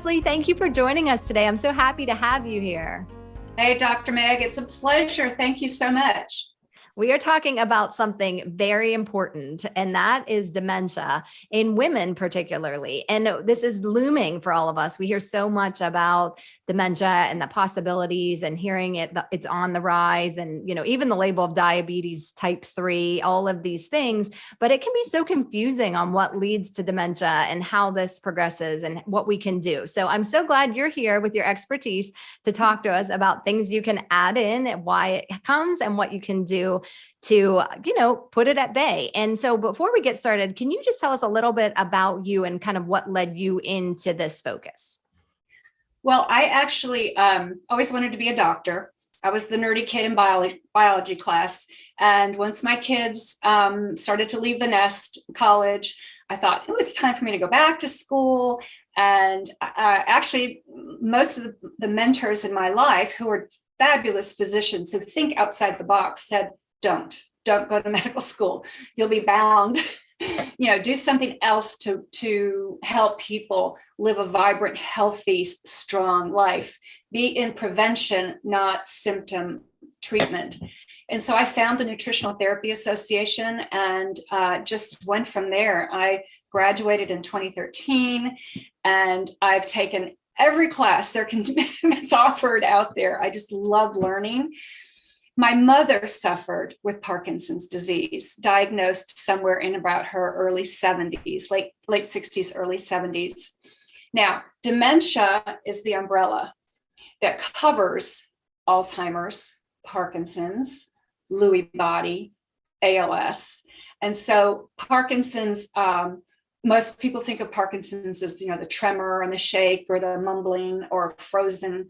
Leslie, thank you for joining us today. I'm so happy to have you here. Hey, Dr. Meg, it's a pleasure. Thank you so much. We are talking about something very important, and that is dementia in women, particularly. And this is looming for all of us. We hear so much about dementia and the possibilities, and hearing it's on the rise, and even the label of diabetes type 3, all of these things. But it can be so confusing on what leads to dementia and how this progresses and what we can do. So I'm so glad you're here with your expertise to talk to us about things you can add in and why it comes and what you can do to, put it at bay. And so before we get started, can you just tell us a little bit about you and kind of what led you into this focus? Well, I actually always wanted to be a doctor. I was the nerdy kid in biology class. And once my kids started to leave the nest, college, I thought it was time for me to go back to school. And actually, most of the mentors in my life who are fabulous physicians who think outside the box said, don't go to medical school. You'll be bound. Do something else to help people live a vibrant, healthy, strong life. Be in prevention, not symptom treatment. And so I found the Nutritional Therapy Association and just went from there. I graduated in 2013, and I've taken every class that's offered out there. I just love learning. My mother suffered with Parkinson's disease, diagnosed somewhere in about her early 70s, late 60s, early 70s. Now, dementia is the umbrella that covers Alzheimer's, Parkinson's, Lewy body, ALS. And so Parkinson's, most people think of Parkinson's as, the tremor and the shake or the mumbling or frozen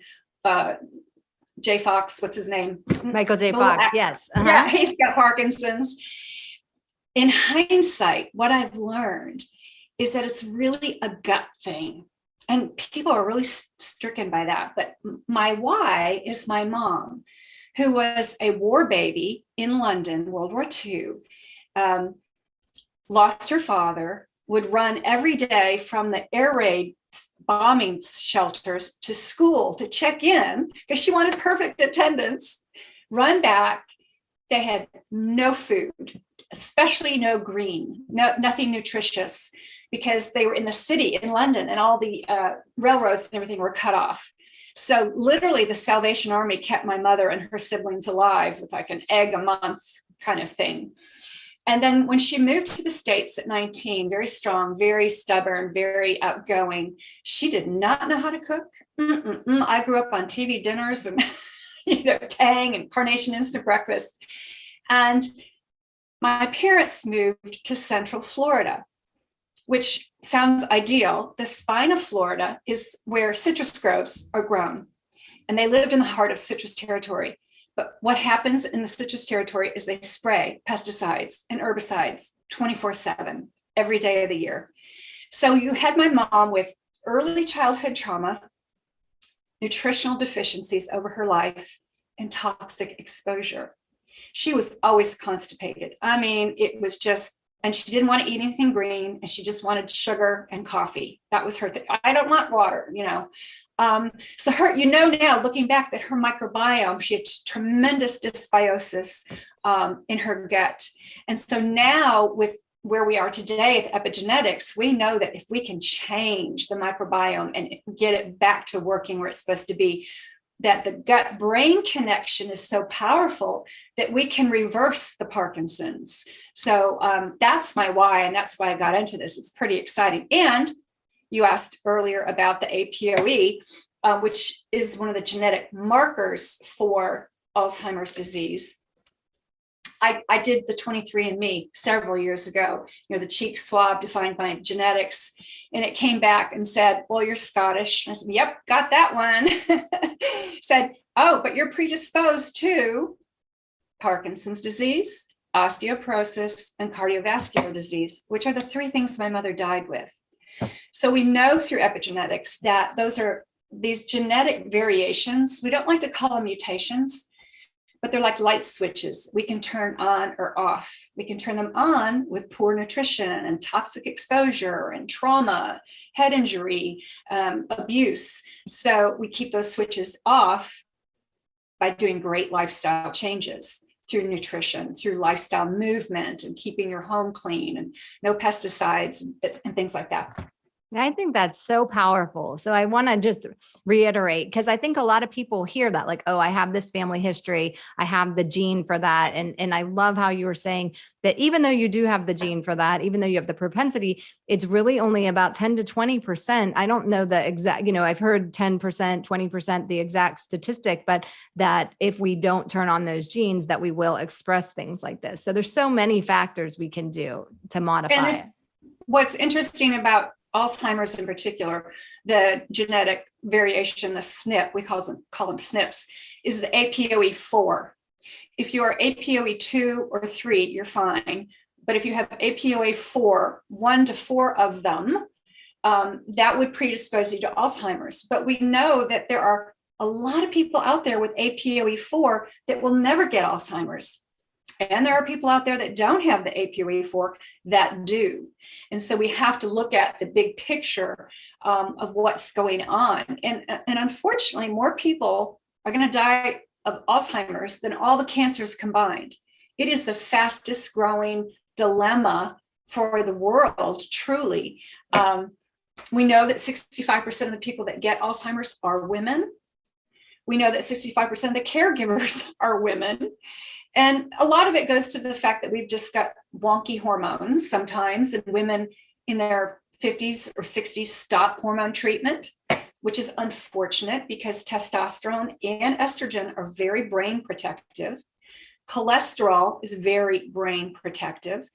J. Fox, what's his name? Michael J. Fox, yes. Uh-huh. Yeah, he's got Parkinson's. In hindsight, what I've learned is that it's really a gut thing. And people are really stricken by that. But my why is my mom, who was a war baby in London, World War II, lost her father, would run every day from the air raid bombing shelters to school to check in because she wanted perfect attendance, run back. They had no food, especially no green, nothing nutritious, because they were in the city in London and all the railroads and everything were cut off. So literally the Salvation Army kept my mother and her siblings alive with like an egg a month kind of thing. And then when she moved to the States at 19, very strong, very stubborn, very outgoing, she did not know how to cook. I grew up on TV dinners and, Tang and Carnation Instant Breakfast. And my parents moved to Central Florida, which sounds ideal. The spine of Florida is where citrus groves are grown. And they lived in the heart of citrus territory. But what happens in the citrus territory is they spray pesticides and herbicides 24/7, every day of the year. So you had my mom with early childhood trauma, nutritional deficiencies over her life, and toxic exposure. She was always constipated. I mean, it was just, and she didn't want to eat anything green, and she just wanted sugar and coffee. That was her thing. I don't want water, So her, now looking back that her microbiome, she had tremendous dysbiosis in her gut. And so now with where we are today at epigenetics, we know that if we can change the microbiome and get it back to working where it's supposed to be, that the gut-brain connection is so powerful that we can reverse the Parkinson's. So that's my why, and that's why I got into this. It's pretty exciting. And you asked earlier about the APOE, which is one of the genetic markers for Alzheimer's disease. I did the 23andMe several years ago, the cheek swab to find my genetics. And it came back and said, well, you're Scottish. And I said, yep, got that one. Said, oh, but you're predisposed to Parkinson's disease, osteoporosis, and cardiovascular disease, which are the three things my mother died with. So we know through epigenetics that these genetic variations, we don't like to call them mutations, but they're like light switches. We can turn on or off. We can turn them on with poor nutrition and toxic exposure and trauma, head injury, abuse. So we keep those switches off by doing great lifestyle changes through nutrition, through lifestyle movement, and keeping your home clean and no pesticides and things like that. I think that's so powerful. So I want to just reiterate, because I think a lot of people hear that like, oh, I have this family history. I have the gene for that. And I love how you were saying that even though you do have the gene for that, even though you have the propensity, it's really only about 10 to 20%. I don't know the exact, I've heard 10%, 20%, the exact statistic, but that if we don't turn on those genes, that we will express things like this. So there's so many factors we can do to modify it. What's interesting about Alzheimer's in particular, the genetic variation, the SNP, we call them SNPs, is the APOE4. If you're APOE2 or 3, you're fine. But if you have APOE4, 1 to 4 of them, that would predispose you to Alzheimer's. But we know that there are a lot of people out there with APOE4 that will never get Alzheimer's. And there are people out there that don't have the APOE4 that do. And so we have to look at the big picture of what's going on. And unfortunately, more people are going to die of Alzheimer's than all the cancers combined. It is the fastest growing dilemma for the world, truly. We know that 65% of the people that get Alzheimer's are women. We know that 65% of the caregivers are women. And a lot of it goes to the fact that we've just got wonky hormones sometimes, and women in their 50s or 60s stop hormone treatment, which is unfortunate because testosterone and estrogen are very brain protective. Cholesterol is very brain protective.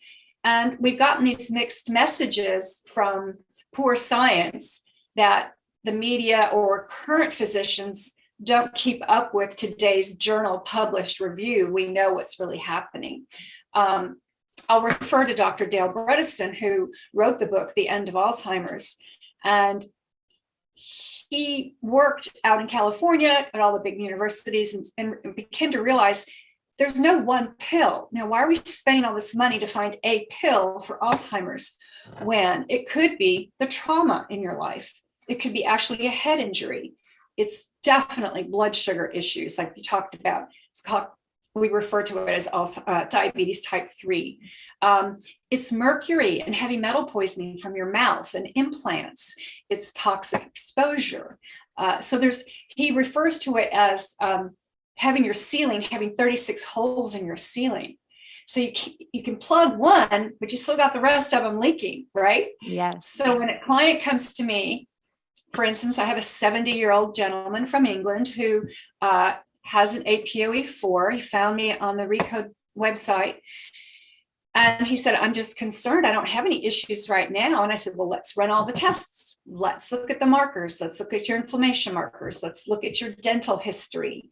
And we've gotten these mixed messages from poor science that the media or current physicians don't keep up with today's journal published review. We know what's really happening. I'll refer to Dr. Dale Bredesen, who wrote the book, The End of Alzheimer's. And he worked out in California at all the big universities and began to realize there's no one pill. Now, why are we spending all this money to find a pill for Alzheimer's when it could be the trauma in your life? It could be actually a head injury. It's definitely blood sugar issues, like we talked about. It's called, we refer to it as also, diabetes type 3. It's mercury and heavy metal poisoning from your mouth and implants. It's toxic exposure. So he refers to it as having your ceiling, having 36 holes in your ceiling. So you can plug one, but you still got the rest of them leaking, right? Yes. So when a client comes to me, for instance, I have a 70-year-old gentleman from England who has an APOE4. He found me on the RECODE website. And he said, I'm just concerned. I don't have any issues right now. And I said, well, let's run all the tests. Let's look at the markers. Let's look at your inflammation markers. Let's look at your dental history.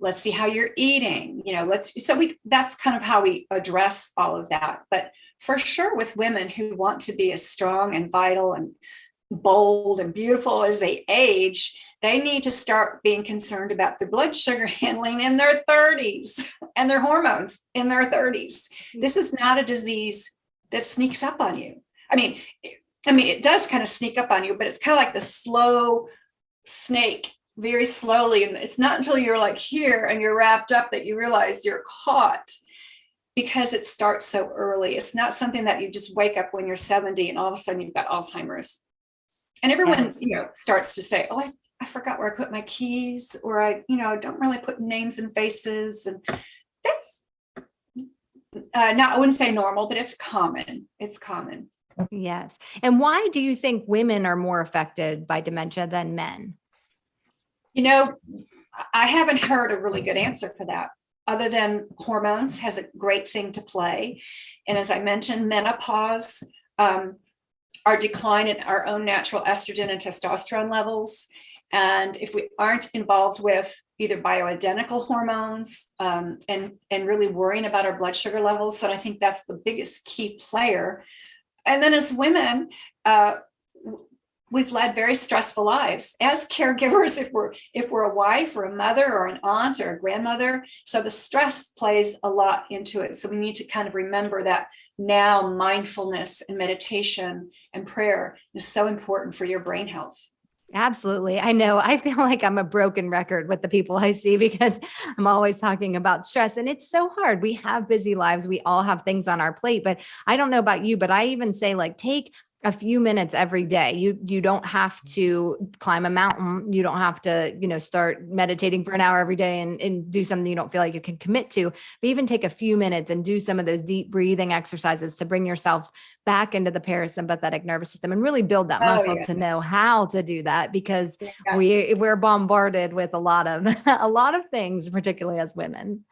Let's see how you're eating. That's kind of how we address all of that. But for sure, with women who want to be as strong and vital and bold and beautiful as they age, they need to start being concerned about their blood sugar handling in their 30s and their hormones in their 30s. This is not a disease that sneaks up on you. I mean, it does kind of sneak up on you, but it's kind of like the slow snake, very slowly. And it's not until you're like here and you're wrapped up that you realize you're caught, because it starts so early. It's not something that you just wake up when you're 70 and all of a sudden you've got Alzheimer's. And everyone, starts to say, oh, I forgot where I put my keys, or I don't really put names and faces. And that's I wouldn't say normal, but it's common. It's common. Yes. And why do you think women are more affected by dementia than men? I haven't heard a really good answer for that, other than hormones has a great thing to play. And as I mentioned, menopause, our decline in our own natural estrogen and testosterone levels. And if we aren't involved with either bioidentical hormones and really worrying about our blood sugar levels, then I think that's the biggest key player. And then as women, we've led very stressful lives as caregivers, if we're a wife or a mother or an aunt or a grandmother. So the stress plays a lot into it. So we need to kind of remember that now mindfulness and meditation and prayer is so important for your brain health. Absolutely. I know. I feel like I'm a broken record with the people I see because I'm always talking about stress, and it's so hard. We have busy lives. We all have things on our plate, but I don't know about you, but I even say, like, take a few minutes every day. You don't have to climb a mountain. You don't have to, start meditating for an hour every day and do something you don't feel like you can commit to, but even take a few minutes and do some of those deep breathing exercises to bring yourself back into the parasympathetic nervous system and really build that muscle to know how to do that, because we're bombarded with a lot of a lot of things, particularly as women.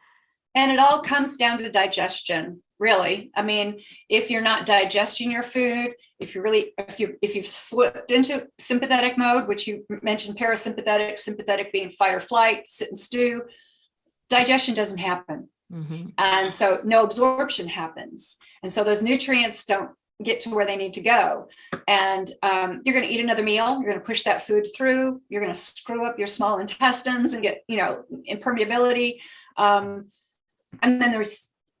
And it all comes down to digestion, really. I mean, if you're not digesting your food, if you've slipped into sympathetic mode, which you mentioned, parasympathetic, sympathetic being fight or flight, sit and stew, digestion doesn't happen. Mm-hmm. And so no absorption happens. And so those nutrients don't get to where they need to go. And you're going to eat another meal. You're going to push that food through. You're going to screw up your small intestines and get, impermeability.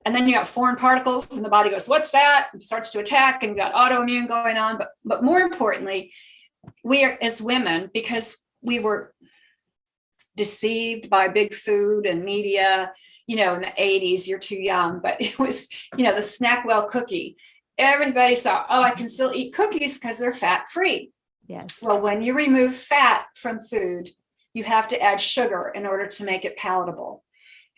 And then you got foreign particles and the body goes, what's that? And starts to attack, and you got autoimmune going on. But more importantly, we are, as women, because we were deceived by big food and media, in the 80s, you're too young, but it was, the Snackwell cookie. Everybody thought, I can still eat cookies because they're fat free. Yes. Well, when you remove fat from food, you have to add sugar in order to make it palatable.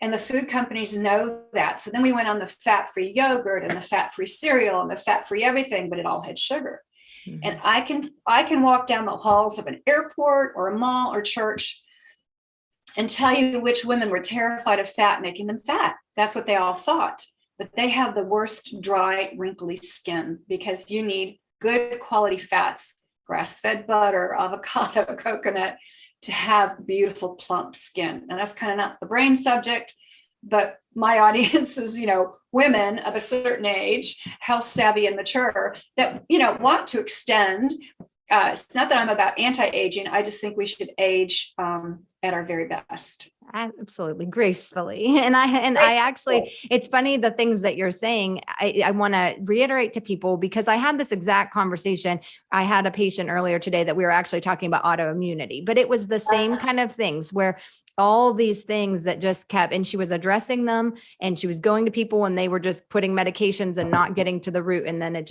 And the food companies know that. So then we went on the fat-free yogurt and the fat-free cereal and the fat-free everything, but it all had sugar. Mm-hmm. And I can walk down the halls of an airport or a mall or church and tell you which women were terrified of fat making them fat. That's what they all thought. But they have the worst dry, wrinkly skin, because you need good quality fats, grass-fed butter, avocado, coconut, to have beautiful plump skin. And that's kind of not the brain subject, but my audience is, women of a certain age, health savvy and mature, that, want to extend. It's not that I'm about anti-aging. I just think we should age at our very best. Absolutely, gracefully. And I actually, it's funny, the things that you're saying, I want to reiterate to people, because I had this exact conversation. I had a patient earlier today that we were actually talking about autoimmunity, but it was the same kind of things where all these things that just kept, and she was addressing them, and she was going to people and they were just putting medications and not getting to the root. And then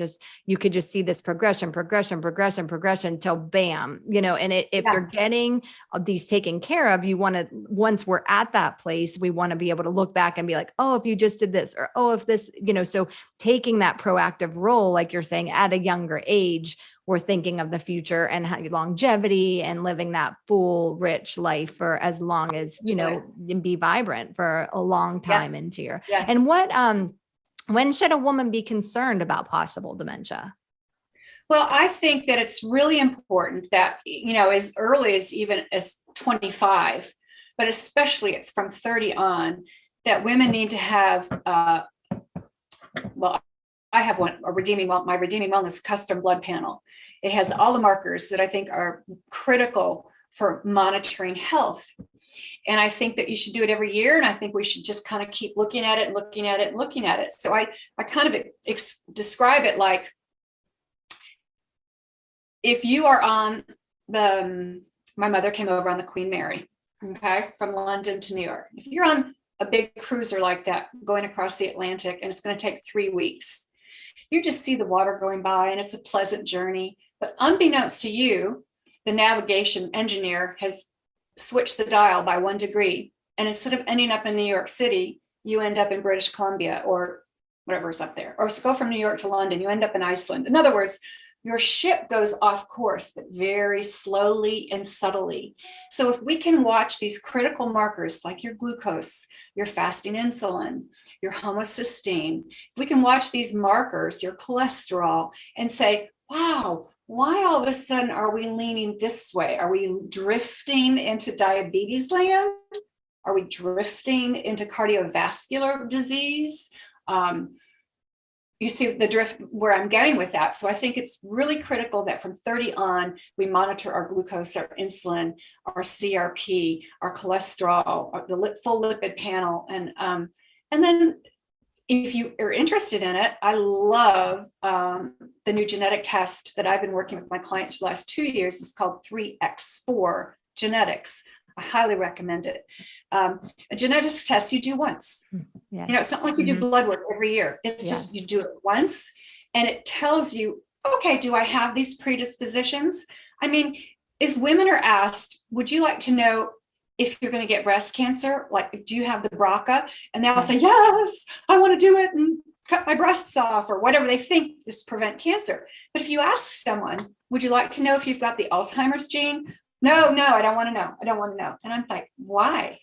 you could just see this progression till bam, and if you're getting these taken care of, you want to, once we're at that place, we want to be able to look back and be like, oh, if you just did this, or, oh, if this, so taking that proactive role, like you're saying, at a younger age, we're thinking of the future and longevity and living that full, rich life for as long as, and be vibrant for a long time into your, and when should a woman be concerned about possible dementia? Well, I think that it's really important that, as early as even as 25, but especially from 30 on, that women need to have, I have my Redeeming Wellness custom blood panel. It has all the markers that I think are critical for monitoring health. And I think that you should do it every year. And I think we should just kind of keep looking at it and looking at it and looking at it. So I kind of describe it like, if you are on my mother came over on the Queen Mary, okay, from London to New York. If you're on a big cruiser like that, going across the Atlantic, and it's going to take 3 weeks, you just see the water going by and it's a pleasant journey. But unbeknownst to you, the navigation engineer has switched the dial by 1 degree. And instead of ending up in New York City, you end up in British Columbia or whatever's up there. Or go from New York to London, you end up in Iceland. In other words, your ship goes off course, but very slowly and subtly. So if we can watch these critical markers like your glucose, your fasting insulin, your homocysteine, if we can watch these markers, your cholesterol, and say, wow, why all of a sudden are we leaning this way? Are we drifting into diabetes land? Are we drifting into cardiovascular disease? you see the drift where I'm going with that. So I think it's really critical that from 30 on, we monitor our glucose, our insulin, our CRP, our cholesterol, the full lipid panel. And then if you are interested in it, I love the new genetic test that I've been working with my clients for the last 2 years. It's called 3x4 genetics. I highly recommend it. A genetics test you do once. Yeah. It's not like you do blood work every year. It's just you do it once, and it tells you, okay, do I have these predispositions? I mean, if women are asked, would you like to know if you're going to get breast cancer? Like, do you have the BRCA? And they'll say, yes, I want to do it and cut my breasts off or whatever they think is prevent cancer. But if you ask someone, would you like to know if you've got the Alzheimer's gene? No, I don't want to know. I don't want to know. And I'm like, why?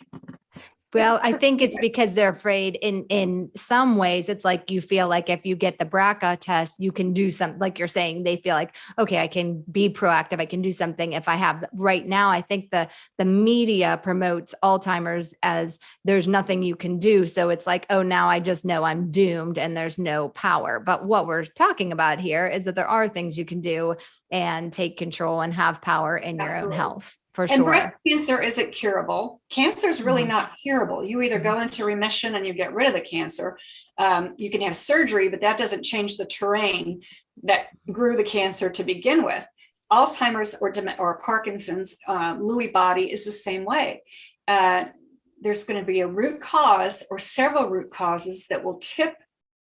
Well, I think it's because they're afraid in some ways. It's like you feel like if you get the BRCA test, you can do something, like you're saying, they feel like, okay, I can be proactive. I can do something if I have. Right now, I think the media promotes Alzheimer's as there's nothing you can do. So it's like, oh, now I just know I'm doomed and there's no power. But what we're talking about here is that there are things you can do and take control and have power in your own health. For sure. And breast cancer isn't curable. Cancer is really not curable. You either go into remission and you get rid of the cancer. You can have surgery, but that doesn't change the terrain that grew the cancer to begin with. Alzheimer's or Parkinson's, Lewy body is the same way. There's going to be a root cause or several root causes that will tip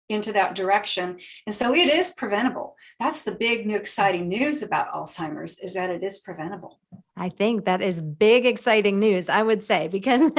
into that direction. And so it is preventable. That's the big new exciting news about Alzheimer's, is that it is preventable. I think that is big, exciting news, I would say, because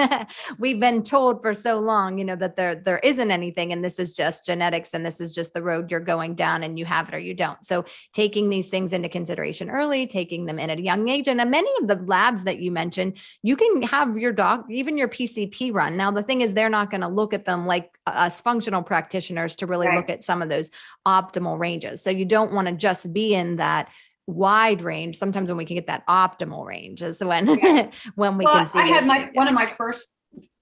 we've been told for so long, that there isn't anything, and this is just genetics, and this is just the road you're going down, and you have it or you don't. So taking these things into consideration early, taking them in at a young age, and many of the labs that you mentioned, you can have your even your PCP run. Now, the thing is, they're not going to look at them like us functional practitioners to really look at some of those optimal ranges. So you don't want to just be in that wide range. Sometimes when we can get that optimal range is when when we can see. I had one of my first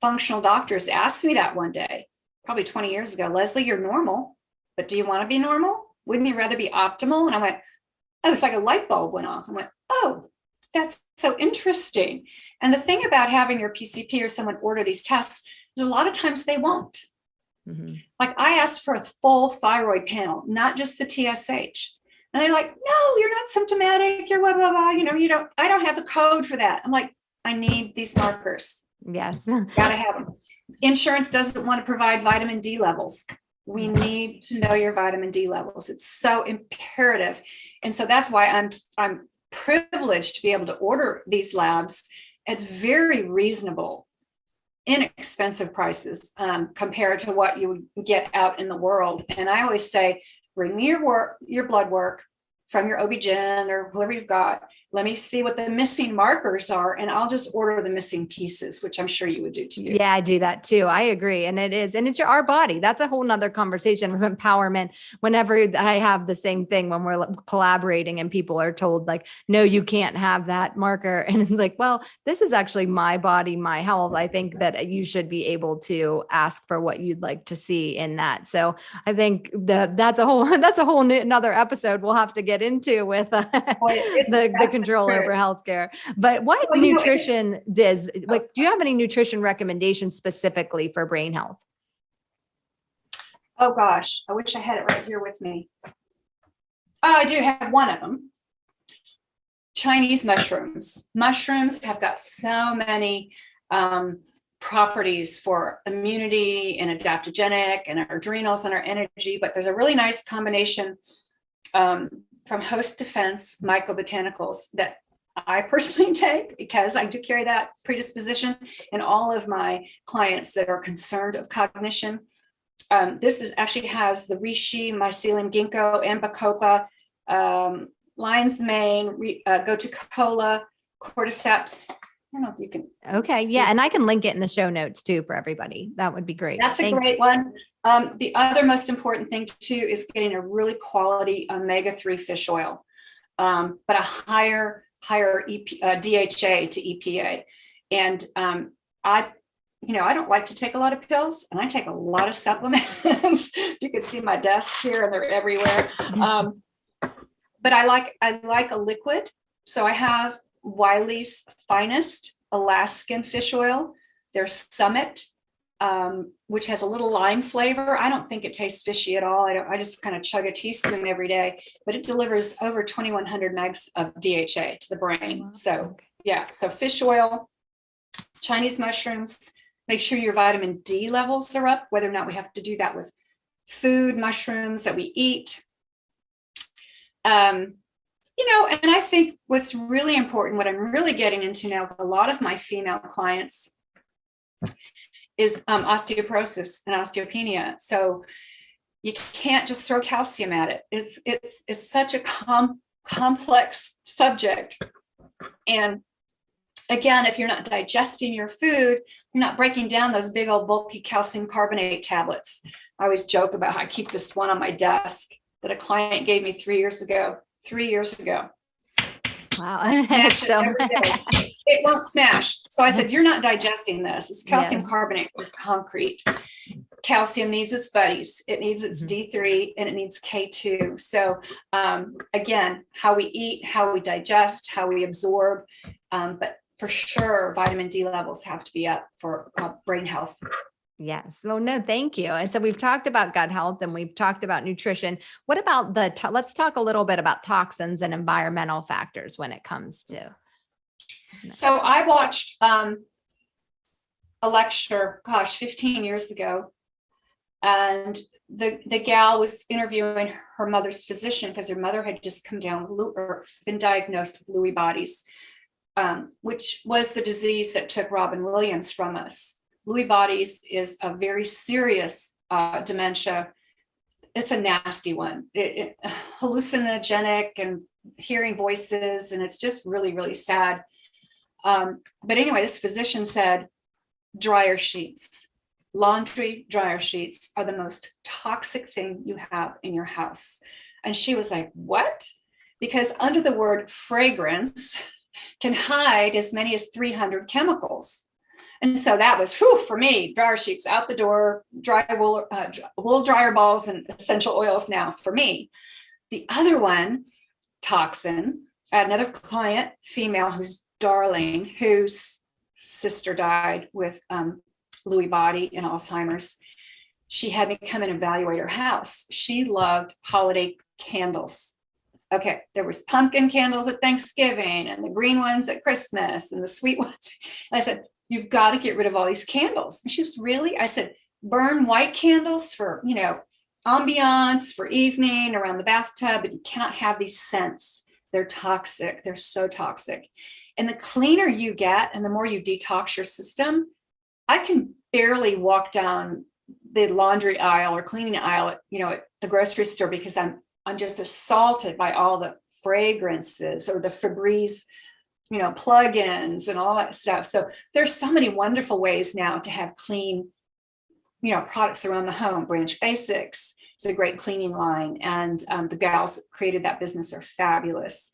functional doctors asked me that one day, probably 20 years ago. Leslie, you're normal, but do you want to be normal? Wouldn't you rather be optimal? And I went, oh, it's like a light bulb went off. I went, oh, that's so interesting. And the thing about having your PCP or someone order these tests is a lot of times they won't. Like I asked for a full thyroid panel, not just the TSH. And they're like, no, you're not symptomatic. You're blah, blah, blah. I don't have the code for that. I'm like, I need these markers. Yes. Gotta have them. Insurance doesn't want to provide vitamin D levels. We need to know your vitamin D levels. It's so imperative. And so that's why I'm privileged to be able to order these labs at very reasonable, inexpensive prices compared to what you would get out in the world. And I always say, bring me your blood work from your OB-GYN or whoever you've got. Let me see what the missing markers are, and I'll just order the missing pieces, which I'm sure you would do too. Yeah, I do that too. I agree. And it's our body. That's a whole nother conversation of empowerment. Whenever I have the same thing when we're collaborating and people are told like, no, you can't have that marker. And it's like, well, this is actually my body, my health. I think that you should be able to ask for what you'd like to see in that. So I think that's a whole another episode we'll have to get into with the control over healthcare. But what nutrition does, like, do you have any nutrition recommendations specifically for brain health? Oh gosh, I wish I had it right here with me. Oh, I do have one of them. Chinese mushrooms. Mushrooms have got so many properties for immunity and adaptogenic and our adrenals and our energy, but there's a really nice combination from Host Defense MycoBotanicals that I personally take because I do carry that predisposition in all of my clients that are concerned of cognition. This actually has the reishi, mycelium ginkgo, and bacopa, lion's mane, gotu-kola, cordyceps. I don't know if you can. Okay. Yeah. And I can link it in the show notes too for everybody. That would be great. That's a great one. The other most important thing too is getting a really quality omega-3 fish oil, but a higher DHA to EPA. And I I don't like to take a lot of pills, and I take a lot of supplements. You can see my desk here, and they're everywhere. But I like a liquid. So I have Wiley's Finest Alaskan fish oil. There's Summit, which has a little lime flavor. I don't think it tastes fishy at all. I just kind of chug a teaspoon every day, but it delivers over 2,100 megs of DHA to the brain. Wow. So Okay. yeah, so fish oil, Chinese mushrooms. Make sure your vitamin D levels are up, whether or not we have to do that with food, mushrooms that we eat. And I think what's really important, what I'm really getting into now with a lot of my female clients, is osteoporosis and osteopenia. So you can't just throw calcium at it. It's such a complex subject. And again, if you're not digesting your food, you're not breaking down those big old bulky calcium carbonate tablets. I always joke about how I keep this one on my desk that a client gave me 3 years ago. 3 years ago. Wow. Smash it every day. It won't smash. So I said, you're not digesting this. It's calcium carbonate, it's concrete. Calcium needs its buddies. It needs its D3 and it needs K2. So again, how we eat, how we digest, how we absorb, but for sure, vitamin D levels have to be up for brain health. Yes. Well, no, thank you. And so we've talked about gut health and we've talked about nutrition. What about let's talk a little bit about toxins and environmental factors when it comes to. So I watched a lecture, 15 years ago. And the gal was interviewing her mother's physician because her mother had just come down with or been diagnosed with Lewy bodies, which was the disease that took Robin Williams from us. Lewy bodies is a very serious dementia. It's a nasty one. Hallucinogenic and hearing voices, and it's just really, really sad. But anyway, this physician said, dryer sheets, laundry dryer sheets are the most toxic thing you have in your house. And she was like, what? Because under the word fragrance can hide as many as 300 chemicals. And so that was, for me, dryer sheets out the door, dry wool dryer balls and essential oils now for me. The other one, toxin, another client, female, who's darling, whose sister died with Lewy body and Alzheimer's. She had me come and evaluate her house. She loved holiday candles. Okay, there was pumpkin candles at Thanksgiving and the green ones at Christmas and the sweet ones. And I said, you've got to get rid of all these candles. And she was really, I said, burn white candles for, ambiance, for evening around the bathtub, but you cannot have these scents. They're toxic. They're so toxic. And the cleaner you get and the more you detox your system, I can barely walk down the laundry aisle or cleaning aisle at the grocery store because I'm just assaulted by all the fragrances or the Febreze plugins and all that stuff. So there's so many wonderful ways now to have clean, products around the home. Branch Basics is a great cleaning line. And the gals that created that business are fabulous.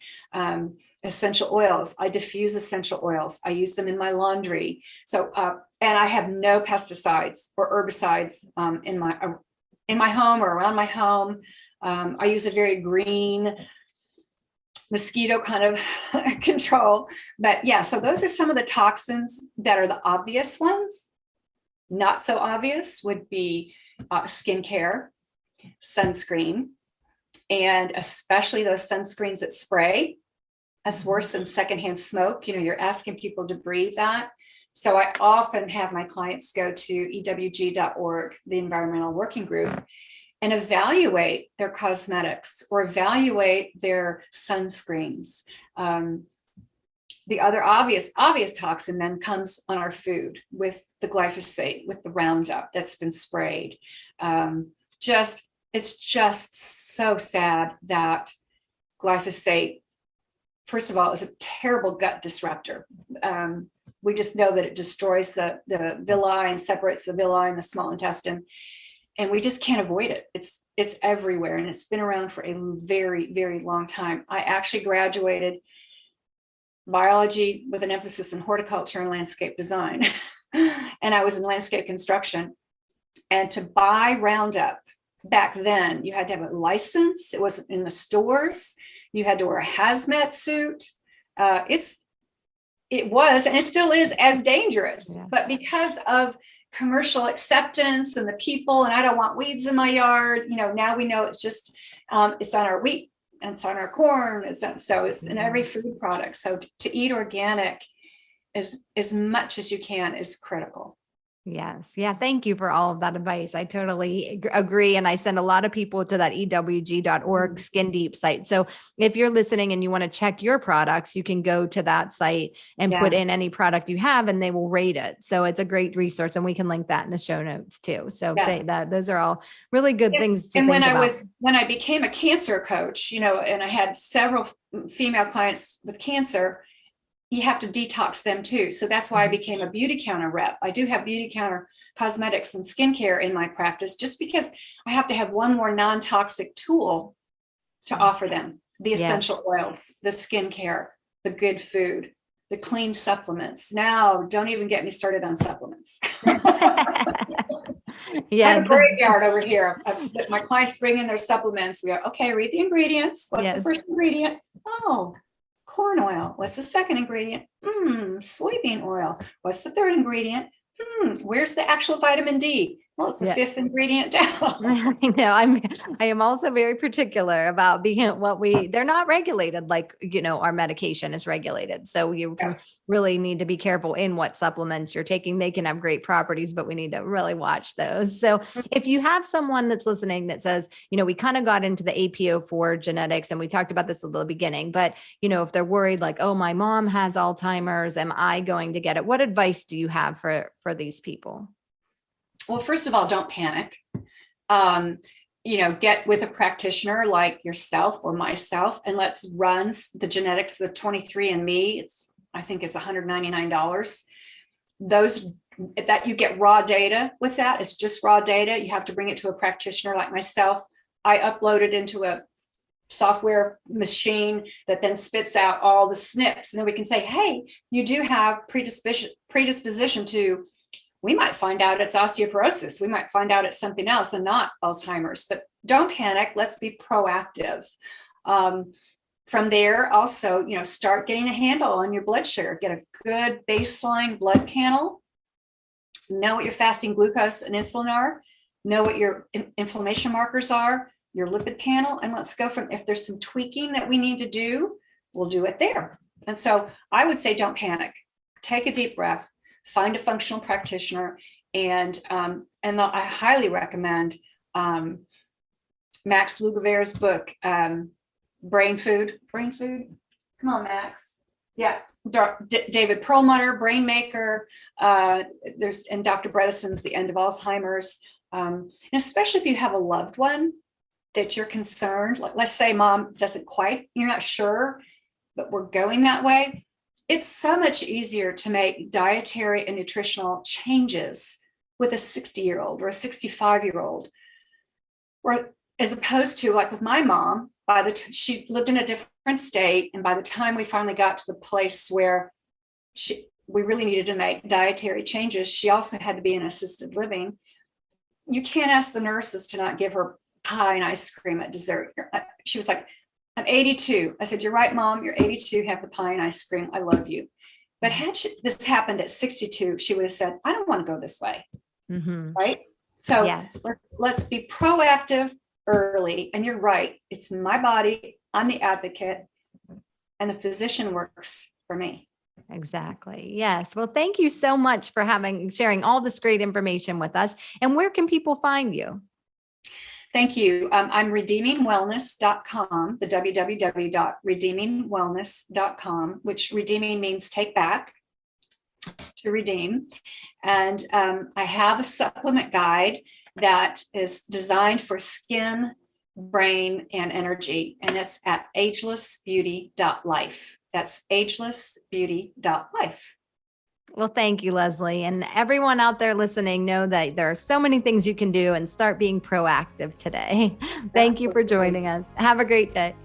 Essential oils. I diffuse essential oils. I use them in my laundry. So, and I have no pesticides or herbicides in my home or around my home. I use a very green mosquito kind of control. But yeah, so those are some of the toxins that are the obvious ones. Not so obvious would be skincare, sunscreen, and especially those sunscreens that spray. That's worse than secondhand smoke. You're asking people to breathe that. So I often have my clients go to ewg.org, the environmental working group, and evaluate their cosmetics or evaluate their sunscreens. The other obvious toxin then comes on our food with the glyphosate, with the Roundup that's been sprayed. It's just so sad that glyphosate, first of all, is a terrible gut disruptor. We just know that it destroys the villi and separates the villi and the small intestine. And we just can't avoid it. It's everywhere. And it's been around for a very, very long time. I actually graduated biology with an emphasis in horticulture and landscape design. and I was in landscape construction. And to buy Roundup back then, you had to have a license. It wasn't in the stores. You had to wear a hazmat suit. It was, and it still is, as dangerous. Yeah. But because of commercial acceptance and the people, and I don't want weeds in my yard, now we know it's just, it's on our wheat, and it's on our corn. It's in every food product. So to eat organic as much as you can is critical. Yes. Yeah. Thank you for all of that advice. I totally agree. And I send a lot of people to that ewg.org Skin Deep site. So if you're listening and you want to check your products, you can go to that site and put in any product you have, and they will rate it. So it's a great resource, and we can link that in the show notes too. So those are all really good things to think about. When I became a cancer coach, and I had several female clients with cancer, you have to detox them too. So that's why I became a beauty counter rep. I do have beauty counter cosmetics and skincare in my practice, just because I have to have one more non-toxic tool to offer them: the essential oils, the skincare, the good food, the clean supplements. Now, don't even get me started on supplements. I have a graveyard over here. My clients bring in their supplements. We go, okay, read the ingredients. What's the first ingredient? Oh, corn oil. What's the second ingredient? Soybean oil. What's the third ingredient? Where's the actual vitamin D? Well, it's the fifth ingredient down. I know. I am also very particular about they're not regulated like, our medication is regulated. So you really need to be careful in what supplements you're taking. They can have great properties, but we need to really watch those. So if you have someone that's listening that says, we kind of got into the APO4 genetics, and we talked about this at the beginning, but if they're worried like, oh, my mom has Alzheimer's, am I going to get it? What advice do you have for these people? Well, first of all, don't panic. Get with a practitioner like yourself or myself, and let's run the genetics, the 23andMe. I think it's $199. That you get raw data with that. It's just raw data. You have to bring it to a practitioner like myself. I upload it into a software machine that then spits out all the SNPs. And then we can say, hey, you do have predisposition to, we might find out it's osteoporosis. We might find out it's something else and not Alzheimer's, but don't panic. Let's be proactive. From there, also, start getting a handle on your blood sugar. Get a good baseline blood panel. Know what your fasting glucose and insulin are. Know what your inflammation markers are, your lipid panel. And let's go from, if there's some tweaking that we need to do, we'll do it there. And so I would say, don't panic. Take a deep breath. Find a functional practitioner, and I highly recommend Max Lugavere's book, Brain Food. Come on, Max. Yeah, David Perlmutter, Brain Maker. And Dr. Bredesen's The End of Alzheimer's. And especially if you have a loved one that you're concerned, like let's say mom doesn't quite, you're not sure, but we're going that way. It's so much easier to make dietary and nutritional changes with a 60-year-old or a 65-year-old, or as opposed to like with my mom, she lived in a different state. And by the time we finally got to the place where we really needed to make dietary changes, she also had to be in assisted living. You can't ask the nurses to not give her pie and ice cream at dessert. She was like, I'm 82. I said, you're right, mom. You're 82. Have the pie and ice cream. I love you. But had this happened at 62, she would have said, I don't want to go this way. Right? So let's be proactive early. And you're right. It's my body. I'm the advocate, and the physician works for me. Exactly. Yes. Well, thank you so much for sharing all this great information with us. And where can people find you? Thank you. I'm redeemingwellness.com, the www.redeemingwellness.com, which redeeming means take back, to redeem. And I have a supplement guide that is designed for skin, brain, and energy. And it's at agelessbeauty.life. That's agelessbeauty.life. Well, thank you, Leslie. And everyone out there listening, know that there are so many things you can do, and start being proactive today. Thank you for joining us. Have a great day.